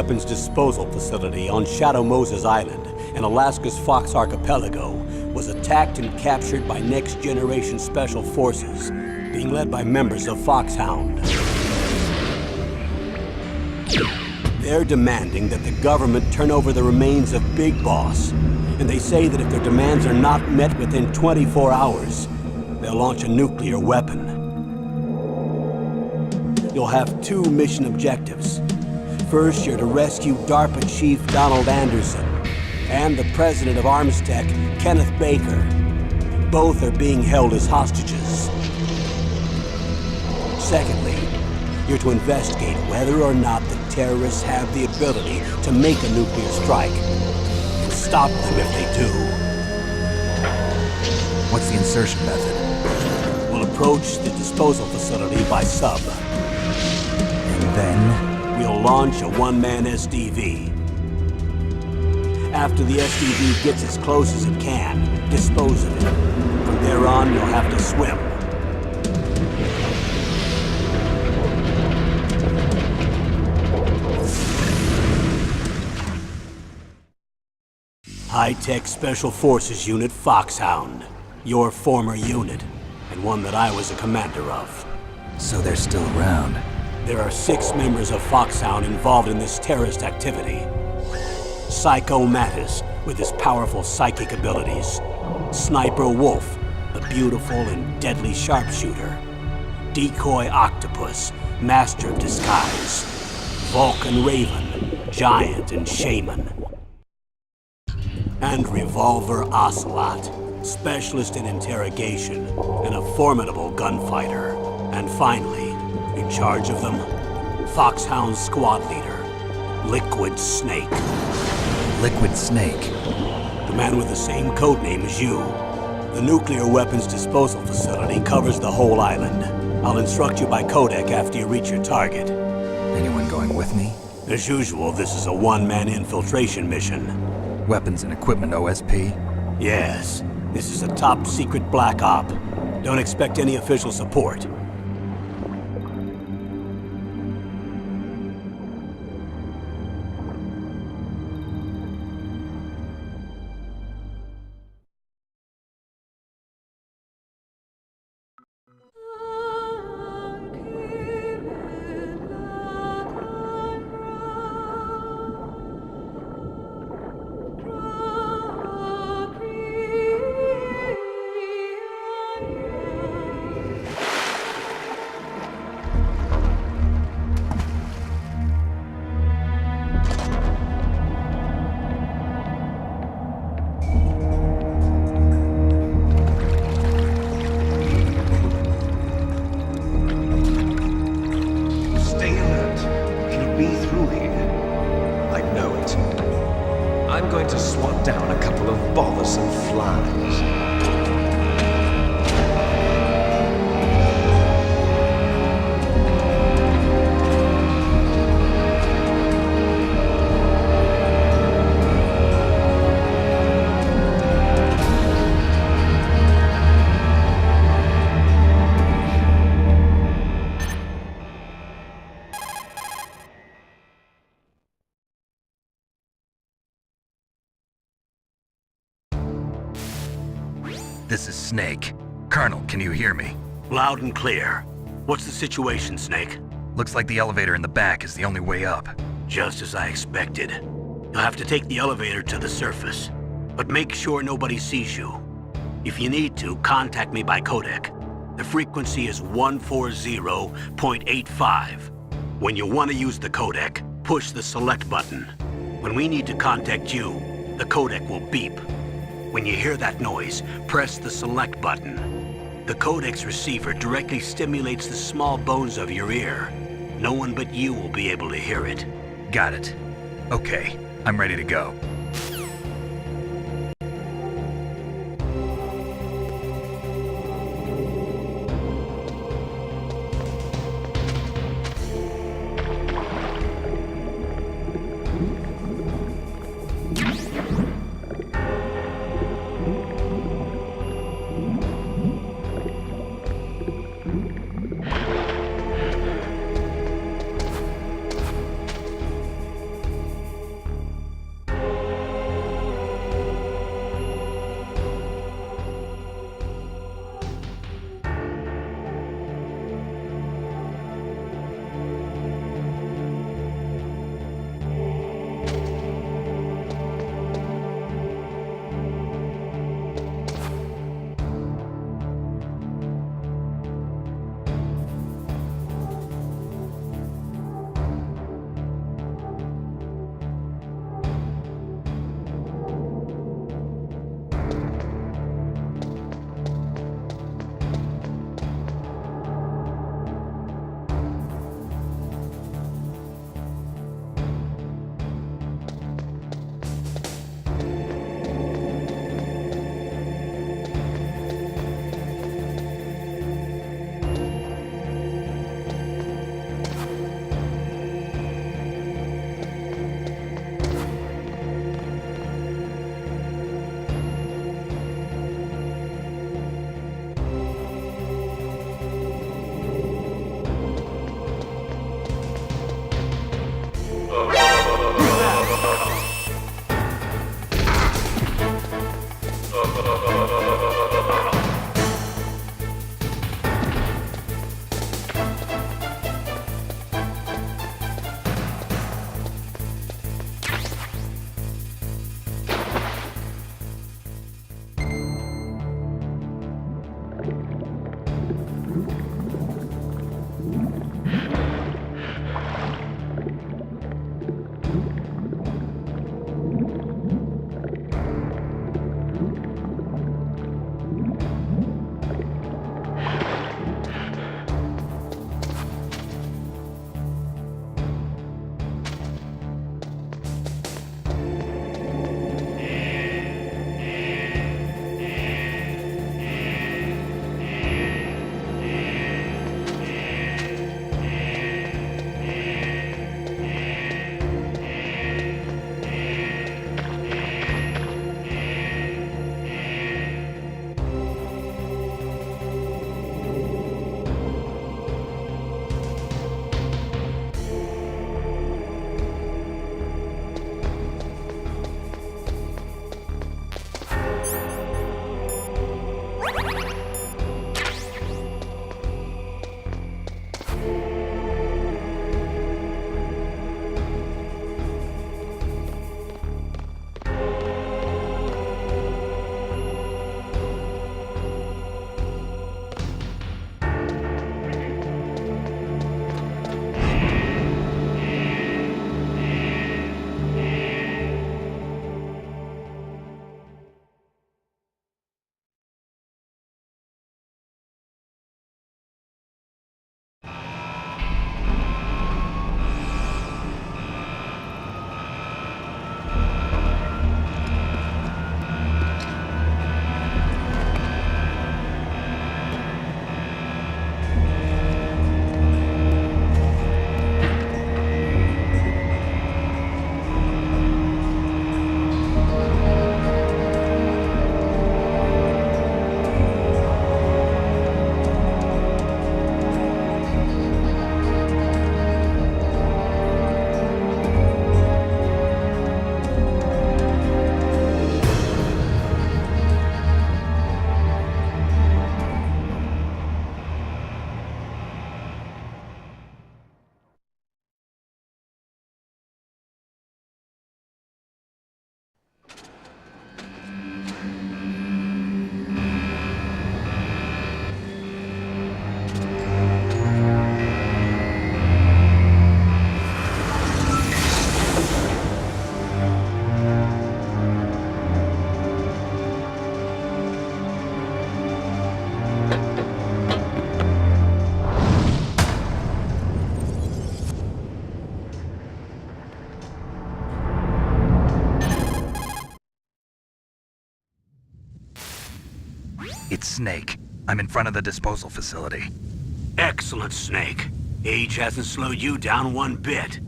weapons disposal facility on Shadow Moses Island in Alaska's Fox Archipelago was attacked and captured by next-generation special forces, being led by members of Foxhound. They're demanding that the government turn over the remains of Big Boss, and they say that if their demands are not met within 24 hours, they'll launch a nuclear weapon. You'll have two mission objectives. First, you're to rescue DARPA Chief Donald Anderson and the president of Armstech, Kenneth Baker. Both are being held as hostages. Secondly, you're to investigate whether or not the terrorists have the ability to make a nuclear strike and stop them if they do. What's the insertion method? We'll approach the disposal facility by sub. And then? We'll launch a one-man SDV. After the SDV gets as close as it can, dispose of it. From there on, you'll have to swim. High-Tech Special Forces Unit Foxhound. Your former unit, and one that I was a commander of. So they're still around. There are 6 members of Foxhound involved in this terrorist activity. Psycho Mattis, with his powerful psychic abilities. Sniper Wolf, the beautiful and deadly sharpshooter. Decoy Octopus, master of disguise. Vulcan Raven, giant and shaman. And Revolver Ocelot, specialist in interrogation and a formidable gunfighter. And finally, in charge of them, Foxhound's squad leader, Liquid Snake. Liquid Snake? The man with the same codename as you. The nuclear weapons disposal facility covers the whole island. I'll instruct you by codec after you reach your target. Anyone going with me? As usual, this is a one-man infiltration mission. Weapons and equipment OSP? Yes. This is a top-secret black op. Don't expect any official support. I'm going to swat down a couple of bothersome flies. This is Snake. Colonel, can you hear me? Loud and clear. What's the situation, Snake? Looks like the elevator in the back is the only way up. Just as I expected. You'll have to take the elevator to the surface. But make sure nobody sees you. If you need to, contact me by codec. The frequency is 140.85. When you want to use the codec, push the select button. When we need to contact you, the codec will beep. When you hear that noise, press the select button. The codec's receiver directly stimulates the small bones of your ear. No one but you will be able to hear it. Got it. Okay, I'm ready to go. It's Snake. I'm in front of the disposal facility. Excellent, Snake. Age hasn't slowed you down one bit.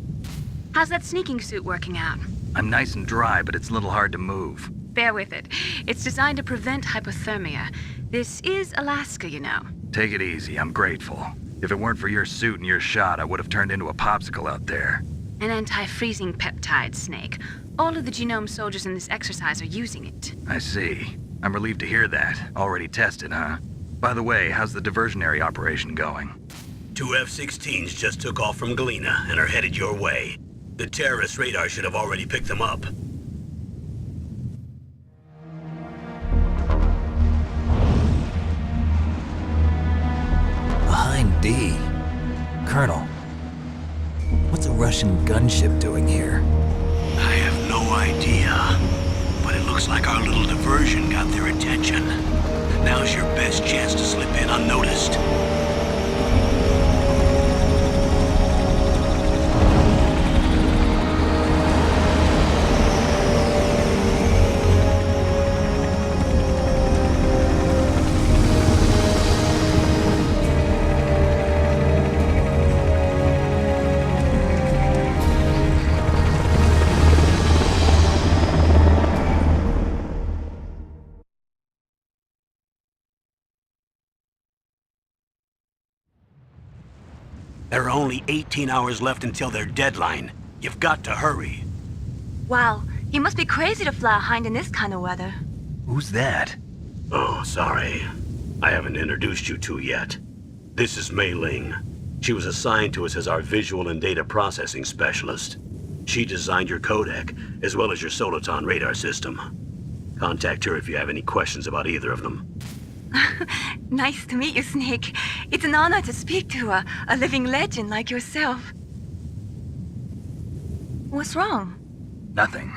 How's that sneaking suit working out? I'm nice and dry, but it's a little hard to move. Bear with it. It's designed to prevent hypothermia. This is Alaska, you know. Take it easy, I'm grateful. If it weren't for your suit and your shot, I would have turned into a popsicle out there. An anti-freezing peptide, Snake. All of the genome soldiers in this exercise are using it. I see. I'm relieved to hear that. Already tested, huh? By the way, how's the diversionary operation going? 2 F-16s just took off from Galena and are headed your way. The terrorist radar should have already picked them up. Behind D. Colonel, what's a Russian gunship doing here? I have no idea, but it looks like our little diversion got their attention. Now's your best chance to slip in unnoticed. There are only 18 hours left until their deadline. You've got to hurry. Wow, you must be crazy to fly a hind in this kind of weather. Who's that? Oh, sorry. I haven't introduced you to yet. This is Mei Ling. She was assigned to us as our visual and data processing specialist. She designed your codec, as well as your Soliton radar system. Contact her if you have any questions about either of them. Nice to meet you, Snake. It's an honor to speak to a living legend like yourself. What's wrong? Nothing.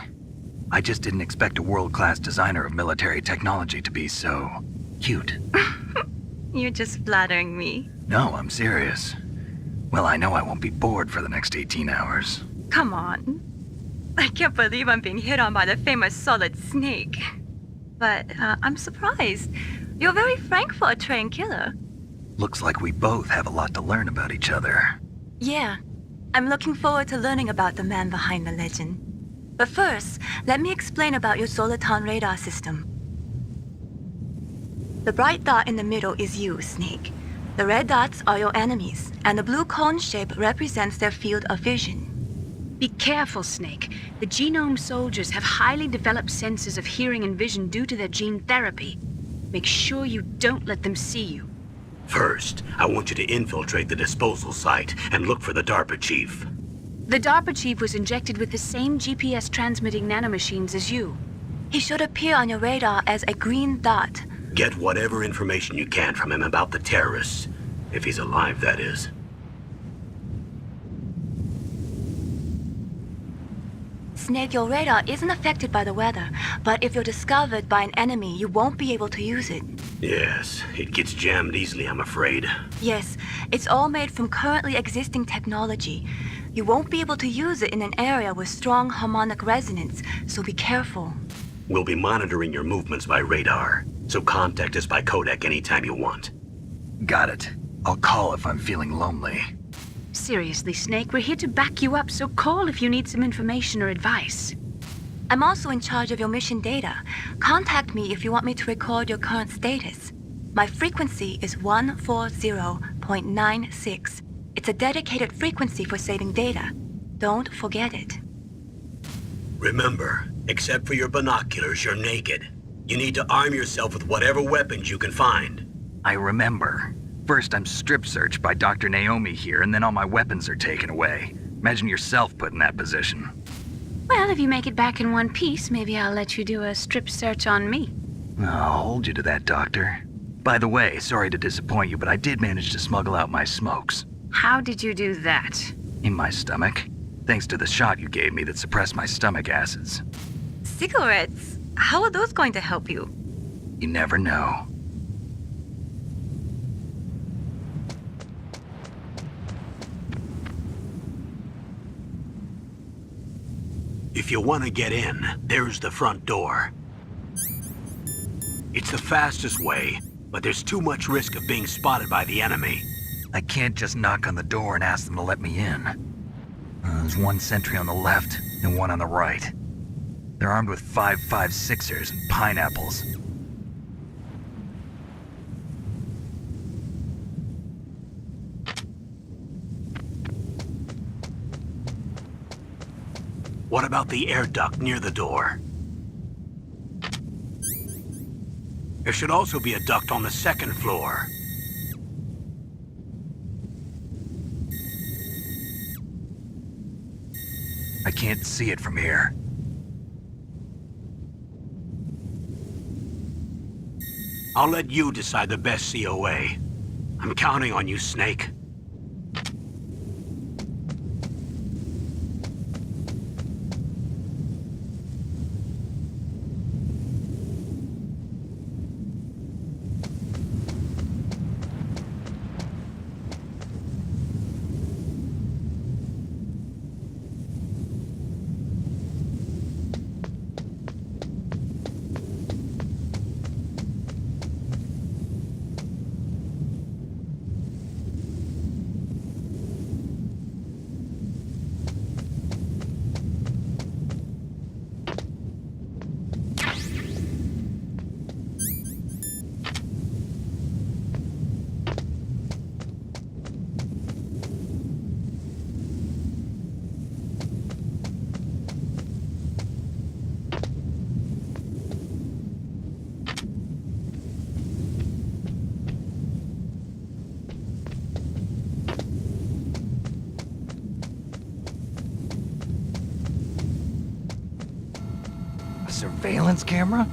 I just didn't expect a world-class designer of military technology to be so cute. You're just flattering me. No, I'm serious. Well, I know I won't be bored for the next 18 hours. Come on. I can't believe I'm being hit on by the famous Solid Snake. But I'm surprised. You're very frank for a trained killer. Looks like we both have a lot to learn about each other. Yeah. I'm looking forward to learning about the man behind the legend. But first, let me explain about your Soliton radar system. The bright dot in the middle is you, Snake. The red dots are your enemies, and the blue cone shape represents their field of vision. Be careful, Snake. The genome soldiers have highly developed senses of hearing and vision due to their gene therapy. Make sure you don't let them see you. First, I want you to infiltrate the disposal site and look for the DARPA chief. The DARPA chief was injected with the same GPS transmitting nanomachines as you. He should appear on your radar as a green dot. Get whatever information you can from him about the terrorists. If he's alive, that is. Snake, your radar isn't affected by the weather, but if you're discovered by an enemy, you won't be able to use it. Yes, it gets jammed easily, I'm afraid. Yes, it's all made from currently existing technology. You won't be able to use it in an area with strong harmonic resonance, so be careful. We'll be monitoring your movements by radar, so contact us by codec anytime you want. Got it. I'll call if I'm feeling lonely. Seriously, Snake, we're here to back you up, so call if you need some information or advice. I'm also in charge of your mission data. Contact me if you want me to record your current status. My frequency is 140.96. It's a dedicated frequency for saving data. Don't forget it. Remember, except for your binoculars, you're naked. You need to arm yourself with whatever weapons you can find. I remember. First, I'm strip searched by Dr. Naomi here, and then all my weapons are taken away. Imagine yourself put in that position. Well, if you make it back in one piece, maybe I'll let you do a strip search on me. I'll hold you to that, Doctor. By the way, sorry to disappoint you, but I did manage to smuggle out my smokes. How did you do that? In my stomach. Thanks to the shot you gave me that suppressed my stomach acids. Cigarettes? How are those going to help you? You never know. If you want to get in, there's the front door. It's the fastest way, but there's too much risk of being spotted by the enemy. I can't just knock on the door and ask them to let me in. There's one sentry on the left and one on the right. They're armed with 5.56ers and pineapples. What about the air duct near the door? There should also be a duct on the second floor. I can't see it from here. I'll let you decide the best COA. I'm counting on you, Snake. Surveillance camera?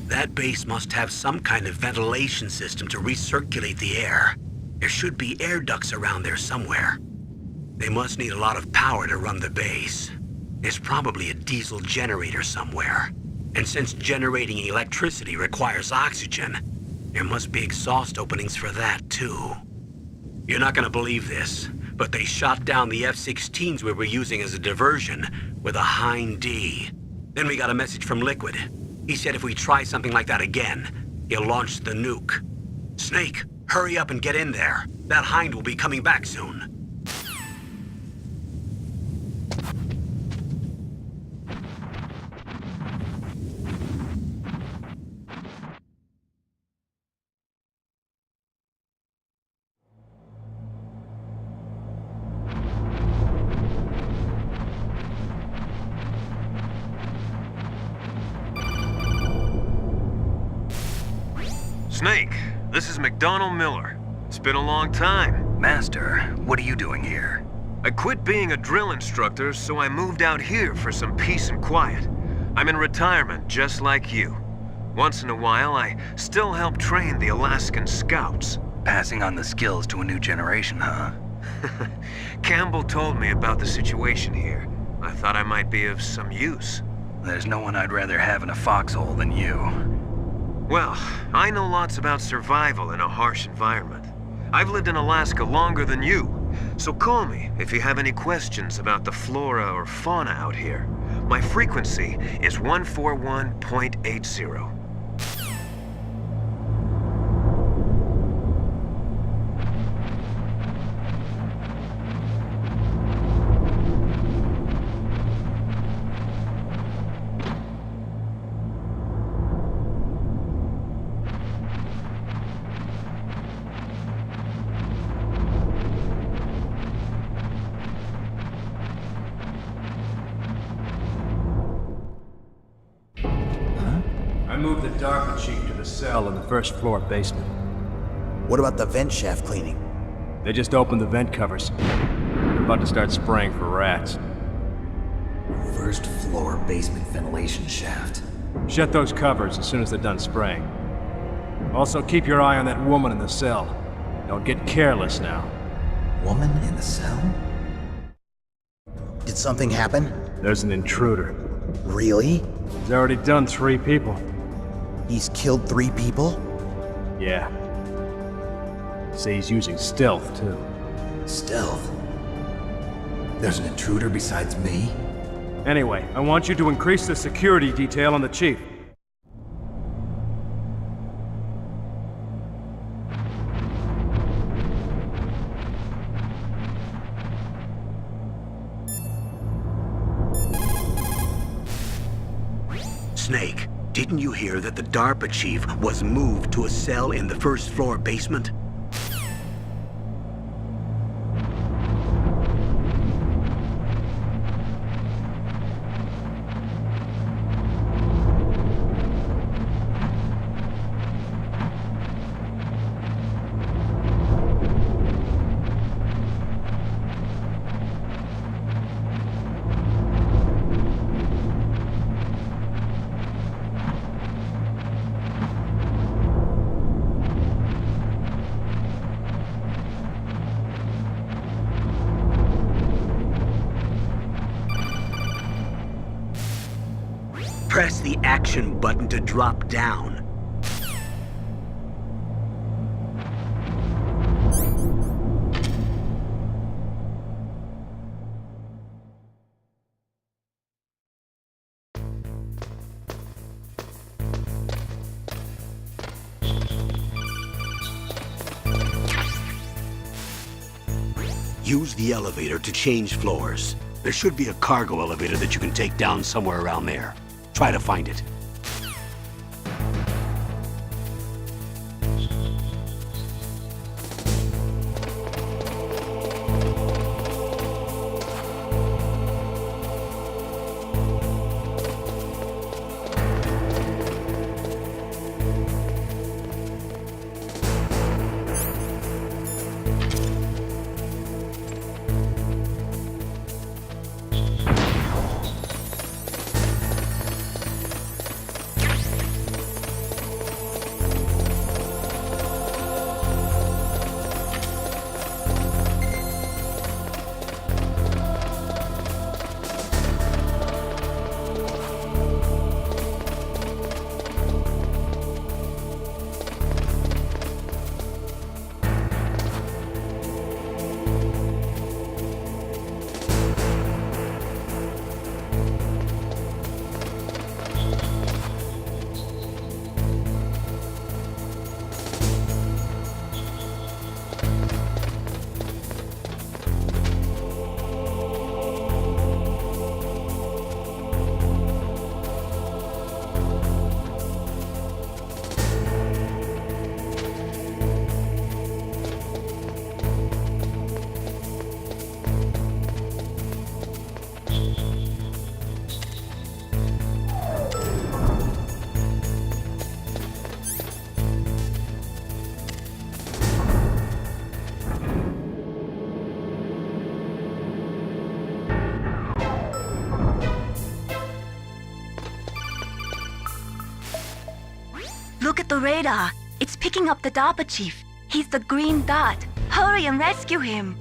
That base must have some kind of ventilation system to recirculate the air. There should be air ducts around there somewhere. They must need a lot of power to run the base. There's probably a diesel generator somewhere. And since generating electricity requires oxygen, there must be exhaust openings for that too. You're not gonna believe this, but they shot down the F-16s we were using as a diversion with a Hind D. Then we got a message from Liquid. He said if we try something like that again, he'll launch the nuke. Snake, hurry up and get in there. That Hind will be coming back soon. Snake, this is McDonald Miller. It's been a long time. Master, what are you doing here? I quit being a drill instructor, so I moved out here for some peace and quiet. I'm in retirement, just like you. Once in a while, I still help train the Alaskan Scouts. Passing on the skills to a new generation, huh? Campbell told me about the situation here. I thought I might be of some use. There's no one I'd rather have in a foxhole than you. Well, I know lots about survival in a harsh environment. I've lived in Alaska longer than you, so call me if you have any questions about the flora or fauna out here. My frequency is 141.80. DARPA chief to the cell in the first floor basement. What about the vent shaft cleaning? They just opened the vent covers. They're about to start spraying for rats. First floor basement ventilation shaft. Shut those covers as soon as they're done spraying. Also, keep your eye on that woman in the cell. Don't get careless now. Woman in the cell? Did something happen? There's an intruder. Really? He's already done 3 people. He's killed 3 people? Yeah. Say he's using stealth, too. Stealth? There's an intruder besides me? Anyway, I want you to increase the security detail on the chief. Snake, didn't you hear that the DARPA chief was moved to a cell in the first floor basement? Press the action button to drop down. Use the elevator to change floors. There should be a cargo elevator that you can take down somewhere around there. Try to find it. Look at the radar. It's picking up the DARPA chief. He's the green dot. Hurry and rescue him.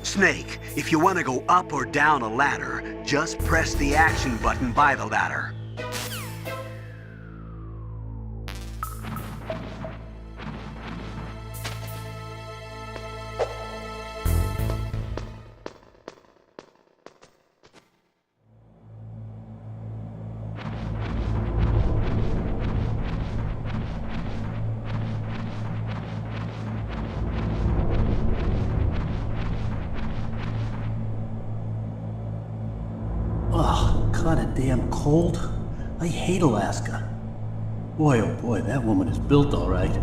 Snake, if you want to go up or down a ladder, just press the action button by the ladder. Ugh, kinda damn cold. I hate Alaska. Boy, oh boy, that woman is built all right.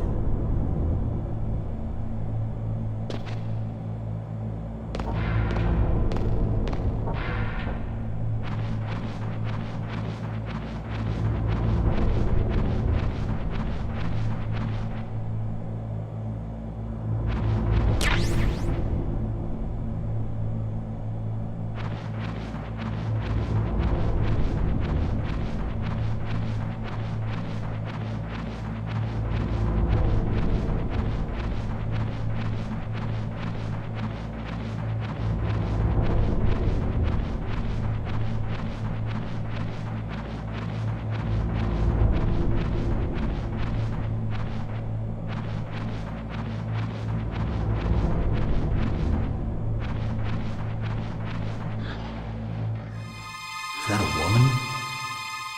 Is that a woman?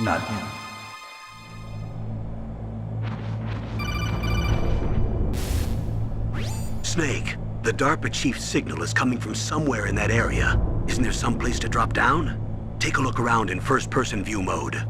Not him. Snake, the DARPA chief's signal is coming from somewhere in that area. Isn't there some place to drop down? Take a look around in first-person view mode.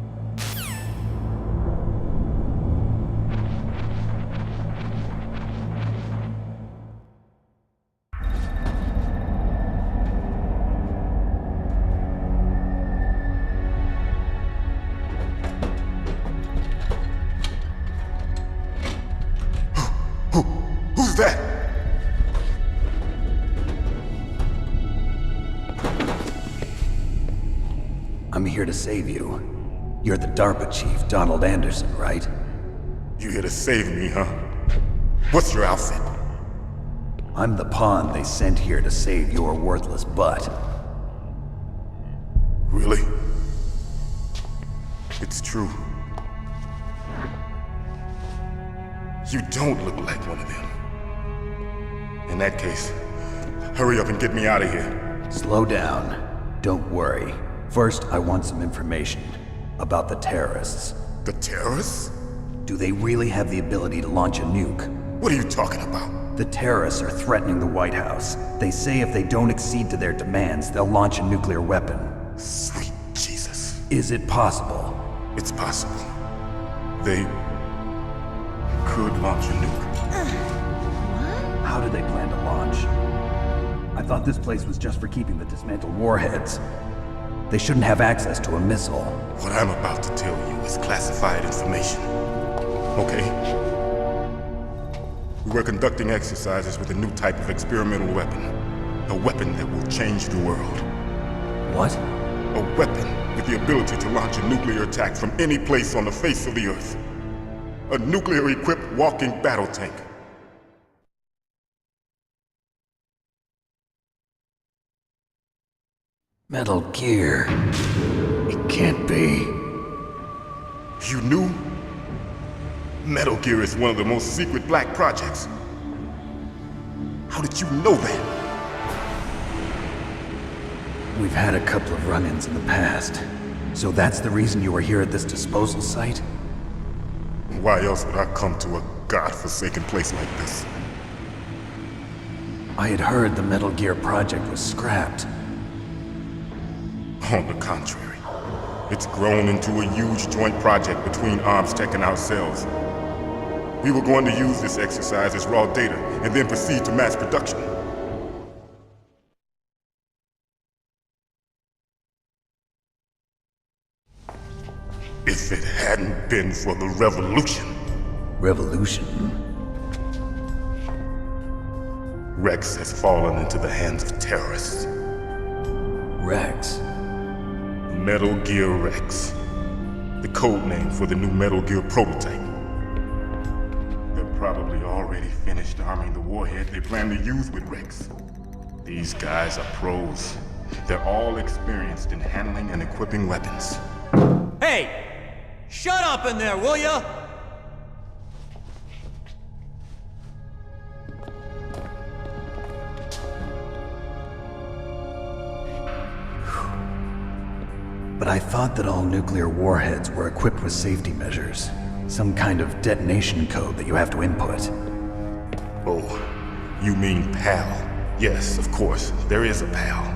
Who's that? I'm here to save you. You're the DARPA chief, Donald Anderson, right? You here to save me, huh? What's your outfit? I'm the pawn they sent here to save your worthless butt. Really? It's true. You don't look like one of them. In that case, hurry up and get me out of here. Slow down. Don't worry. First, I want some information about the terrorists. The terrorists? Do they really have the ability to launch a nuke? What are you talking about? The terrorists are threatening the White House. They say if they don't accede to their demands, they'll launch a nuclear weapon. Sweet Jesus. Is it possible? It's possible. They could launch a nuke. How do they plan to launch? I thought this place was just for keeping the dismantled warheads. They shouldn't have access to a missile. What I'm about to tell you is classified information. Okay? We were conducting exercises with a new type of experimental weapon. A weapon that will change the world. What? A weapon with the ability to launch a nuclear attack from any place on the face of the Earth. A nuclear-equipped walking battle tank. Metal Gear. It can't be. You knew? Metal Gear is one of the most secret black projects. How did you know that? We've had a couple of run-ins in the past. So that's the reason you were here at this disposal site? Why else would I come to a godforsaken place like this? I had heard the Metal Gear project was scrapped. On the contrary, it's grown into a huge joint project between Arms Tech and ourselves. We were going to use this exercise as raw data and then proceed to mass production. If it hadn't been for the revolution. Revolution? Rex has fallen into the hands of terrorists. Rex? Metal Gear Rex. The code name for the new Metal Gear prototype. They're probably already finished arming the warhead they plan to use with Rex. These guys are pros. They're all experienced in handling and equipping weapons. Hey! Shut up in there, will ya? But I thought that all nuclear warheads were equipped with safety measures. Some kind of detonation code that you have to input. Oh, you mean PAL? Yes, of course, there is a PAL.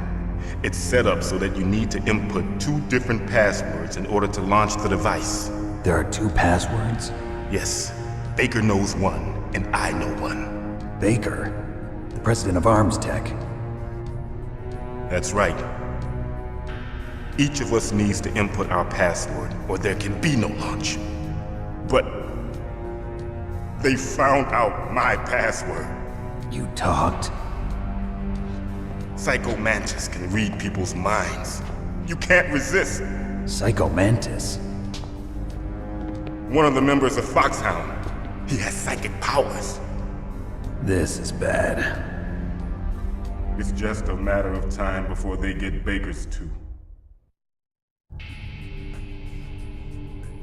It's set up so that you need to input 2 different passwords in order to launch the device. there are 2 passwords? Yes, Baker knows one, and I know one. Baker, the president of Arms Tech. That's right. Each of us needs to input our password, or there can be no launch. But they found out my password. You talked? Psycho Mantis can read people's minds. You can't resist. Psycho Mantis? One of the members of Foxhound. He has psychic powers. This is bad. It's just a matter of time before they get Baker's too.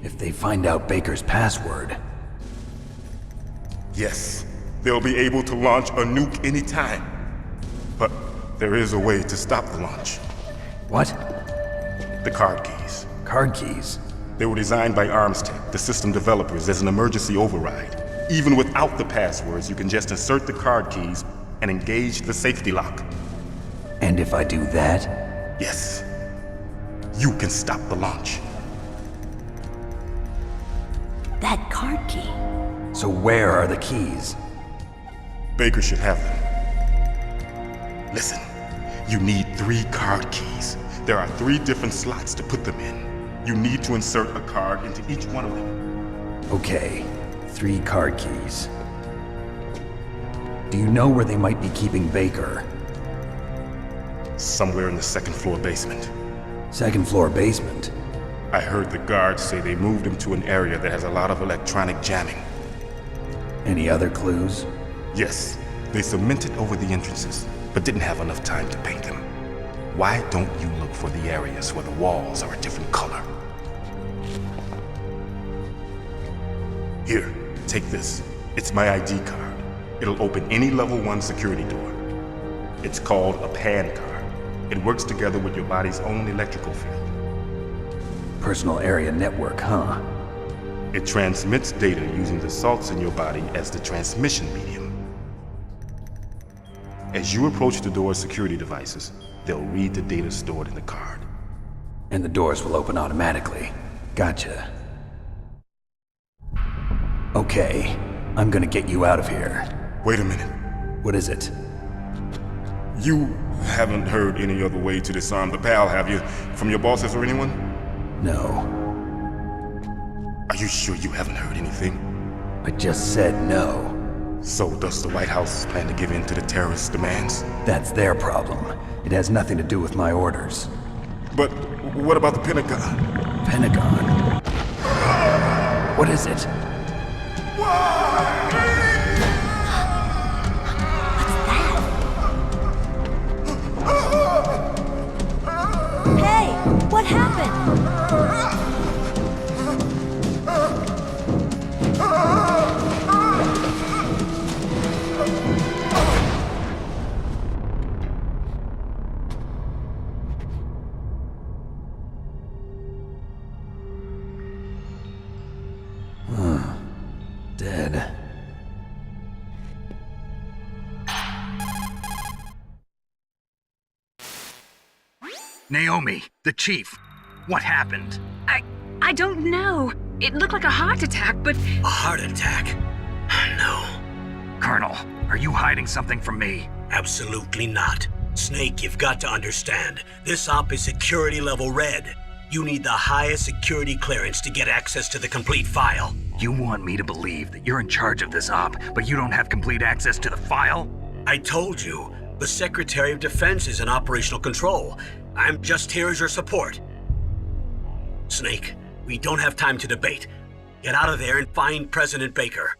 If they find out Baker's password... Yes, they'll be able to launch a nuke anytime. But there is a way to stop the launch. What? The card keys. Card keys? They were designed by Arms Tech, the system developers, as an emergency override. Even without the passwords, you can just insert the card keys and engage the safety lock. And if I do that? Yes. You can stop the launch. That card key. So where are the keys? Baker should have them. Listen, you need 3 card keys. There are 3 different slots to put them in. You need to insert a card into each one of them. Okay, 3 card keys. Do you know where they might be keeping Baker? Somewhere in the 2nd floor basement. 2nd floor basement? I heard the guards say they moved him to an area that has a lot of electronic jamming. Any other clues? Yes, they cemented over the entrances, but didn't have enough time to paint them. Why don't you look for the areas where the walls are a different color? Here, take this. It's my ID card. It'll open any level 1 security door. It's called a PAN card. It works together with your body's own electrical field. Personal area network, huh? It transmits data using the salts in your body as the transmission medium. As you approach the door's security devices, they'll read the data stored in the card. And the doors will open automatically. Gotcha. Okay, I'm gonna get you out of here. Wait a minute. What is it? You haven't heard any other way to disarm the PAL, have you? From your bosses or anyone? No. Are you sure you haven't heard anything? I just said no. So does the White House plan to give in to the terrorists' demands? That's their problem. It has nothing to do with my orders. But what about the Pentagon? Pentagon? What is it? Hey, what happened? Dead. Naomi, the chief. What happened? I don't know. It looked like a heart attack, but... A heart attack? No, Colonel, are you hiding something from me? absolutely not. Snake, you've got to understand. This op is security level red. You need the highest security clearance to get access to the complete file. You want me to believe that you're in charge of this op, but you don't have complete access to the file? I told you, the Secretary of Defense is in operational control. I'm just here as your support. Snake, we don't have time to debate. Get out of there and find President Baker.